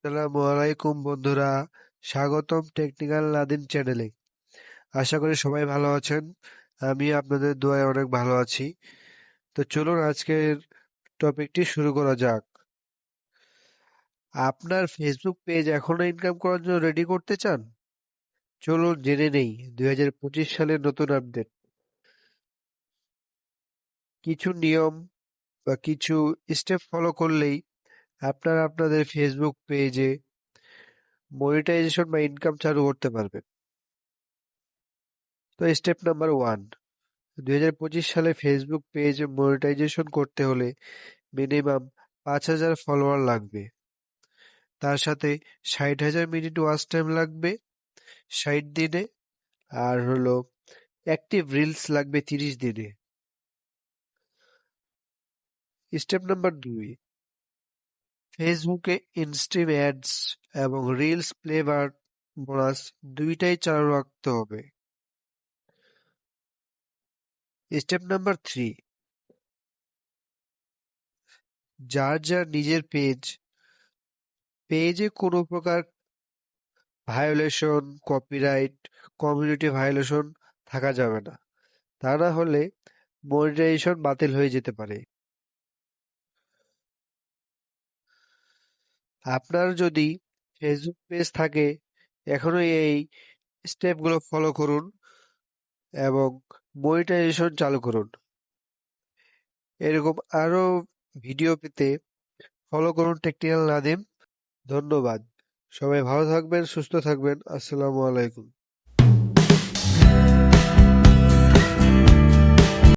আসসালামু আলাইকুম বন্ধুরা, স্বাগতম টেকনিক্যাল নাদিম চ্যানেলে। আশা করি সবাই ভালো আছেন। আমি আপনাদের দোয়ায় অনেক ভালো আছি। তো চলুন আজকের টপিকটি শুরু করা যাক। আপনার ফেসবুক পেজ এখনো ইনকাম করার জন্য রেডি করতে চান? চলুন জেনে নেই 2025 সালের নতুন আপডেট। কিছু নিয়ম বা কিছু স্টেপ ফলো করলেই আপনারা আপনাদের ফেসবুক পেজে মনিটাইজেশন বা ইনকাম চালু করতে পারবেন। তো স্টেপ নাম্বার 1, 2025 সালে ফেসবুক পেজ মনিটাইজেশন করতে হলে মিনিমাম 5,000 ফলোয়ার লাগবে। তার সাথে 60,000 মিনিট ওয়াচ টাইম লাগবে 60 দিনে। আর হলো অ্যাক্টিভ রিলস লাগবে 30 দিনে। স্টেপ নাম্বার 2, ফেসবুকে ইনস্ট্রিম অ্যাডস এবং রিলস প্লেবার বোনাস দুইটাই চালু রাখতে হবে। স্টেপ নাম্বার 3, যার নিজের পেজে কোনো প্রকার ভায়োলেশন, কপিরাইট, কমিউনিটি ভায়োলেশন থাকা যাবে না। তা না হলে মনিটাইজেশন বাতিল হয়ে যেতে পারে। আপনার যদি ফেসবুক পেজ থাকে এখনো এই স্টেপগুলো ফলো করুন এবং মনিটাইজেশন চালু করুন। এরকম আরো ভিডিও পেতে ফলো করুন টেকনিক্যাল নাদিম। ধন্যবাদ। সবাই ভালো থাকবেন, সুস্থ থাকবেন। আসসালামু আলাইকুম।